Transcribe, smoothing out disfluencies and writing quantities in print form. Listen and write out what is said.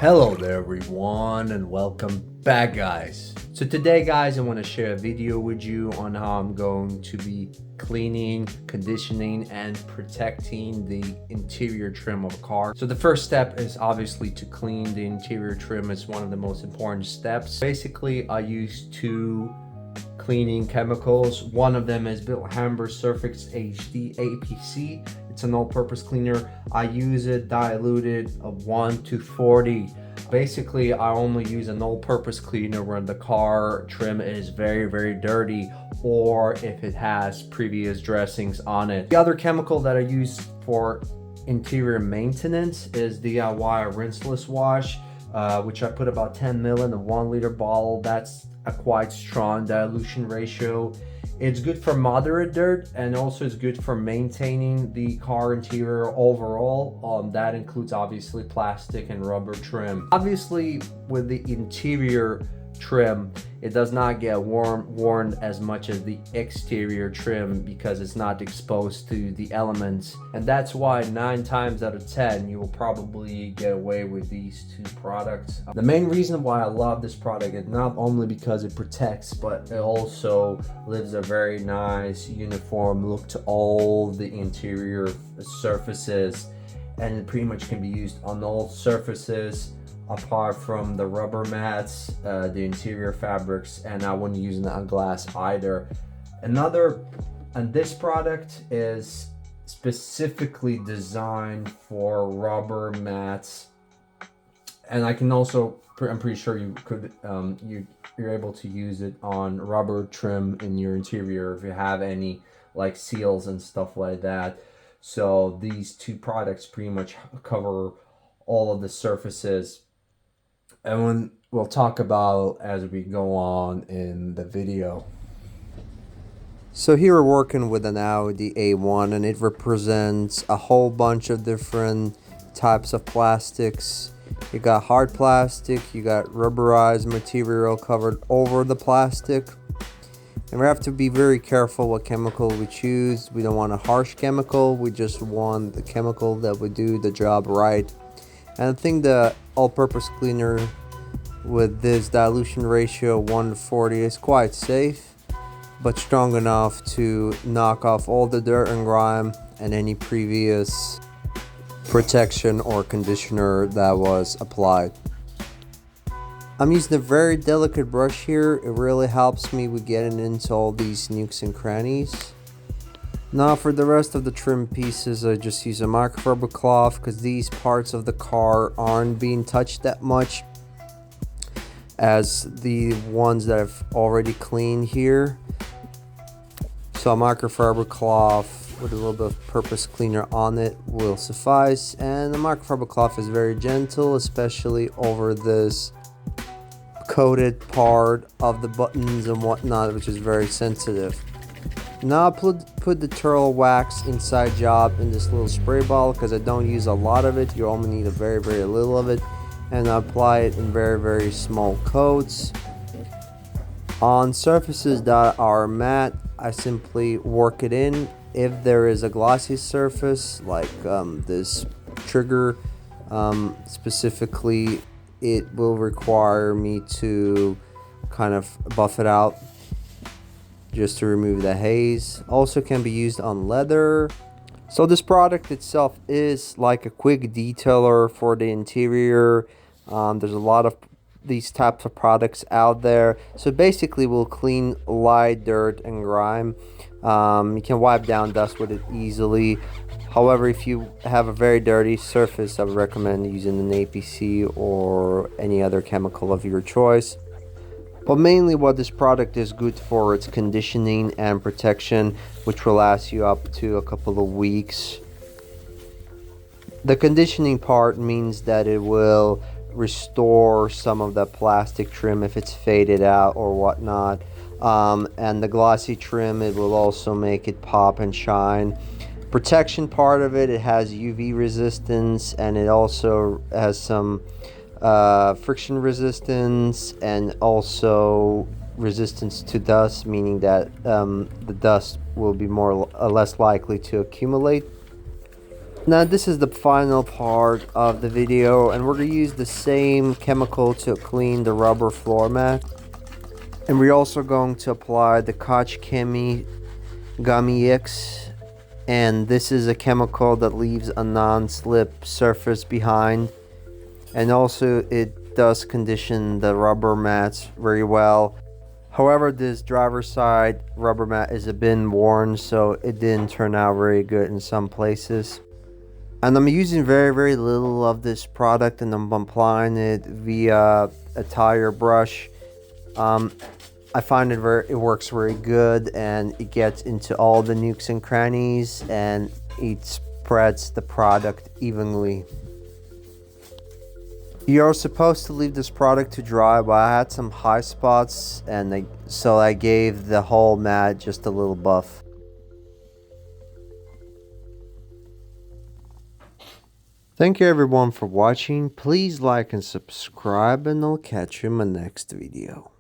Hello there everyone and welcome back guys. So today guys I want to share a video with you on how I'm going to be cleaning, conditioning and protecting the interior trim of a car. So the first step is obviously to clean the interior trim. It's one of the most important steps. Basically I use two cleaning chemicals. One of them is built Hambur Surfix HD APC. It's an all-purpose cleaner. I use it diluted of 1 to 40. Basically I only use an all-purpose cleaner when the car trim is very dirty or if it has previous dressings on it. The other chemical that I use for interior maintenance is DIY Rinseless Wash, which I put about 10 ml in a 1 liter bottle. That's a quite strong dilution ratio. It's good for moderate dirt and also it's good for maintaining the car interior overall. That includes obviously plastic and rubber trim. Obviously with the interior trim, it does not get worn as much as the exterior trim because it's not exposed to the elements, and that's why 9 times out of 10 you will probably get away with these two products. The main reason why I love this product is not only because it protects, but it also gives a very nice uniform look to all the interior surfaces, and it pretty much can be used on all surfaces apart from the rubber mats, the interior fabrics, and I wouldn't use it on glass either. And this product is specifically designed for rubber mats, and I can also, I'm pretty sure you could, you're able to use it on rubber trim in your interior if you have any like seals and stuff like that. So these two products pretty much cover all of the surfaces, and we'll talk about as we go on in the video. So here we're working with an Audi A1 and it represents a whole bunch of different types of plastics. You got hard plastic, you got rubberized material covered over the plastic, and we have to be very careful what chemical we choose. We don't want a harsh chemical, we just want the chemical that would do the job right. And I think the all-purpose cleaner with this dilution ratio 1 to 40 is quite safe, but strong enough to knock off all the dirt and grime and any previous protection or conditioner that was applied. I'm using a very delicate brush here. It really helps me with getting into all these nooks and crannies. Now for the rest of the trim pieces, I just use a microfiber cloth because these parts of the car aren't being touched that much as the ones that I've already cleaned here. So a microfiber cloth with a little bit of purpose cleaner on it will suffice, and the microfiber cloth is very gentle, especially over this coated part of the buttons and whatnot, which is very sensitive. Now I put the turtle wax inside job in this little spray bottle because I don't use a lot of it. You only need a very little of it, and I apply it in very small coats. On surfaces that are matte, I simply work it in. If there is a glossy surface like this trigger specifically, it will require me to kind of buff it out just to remove the haze. Also can be used on leather. So this product itself is like a quick detailer for the interior. There's a lot of these types of products out there. So basically we'll clean light dirt and grime. You can wipe down dust with it easily. However, if you have a very dirty surface, I would recommend using an APC or any other chemical of your choice. But mainly what this product is good for, it's conditioning and protection, which will last you up to a couple of weeks. The conditioning part means that it will restore some of the plastic trim if it's faded out or whatnot, and the glossy trim, it will also make it pop and shine. Protection part of it has UV resistance, and it also has some friction resistance and also resistance to dust, meaning that the dust will be less likely to accumulate. Now this is the final part of the video, and we're going to use the same chemical to clean the rubber floor mat. And we're also going to apply the Koch Chemie Gummy X, and this is a chemical that leaves a non-slip surface behind, and also it does condition the rubber mats very well. However, this driver's side rubber mat is a bit worn, so it didn't turn out very good in some places. And I'm using very little of this product, and I'm applying it via a tire brush. I find it works very good, and it gets into all the nooks and crannies, and it spreads the product evenly. You're supposed to leave this product to dry, but I had some high spots, and so I gave the whole mat just a little buff. Thank you everyone for watching. Please like and subscribe, and I'll catch you in my next video.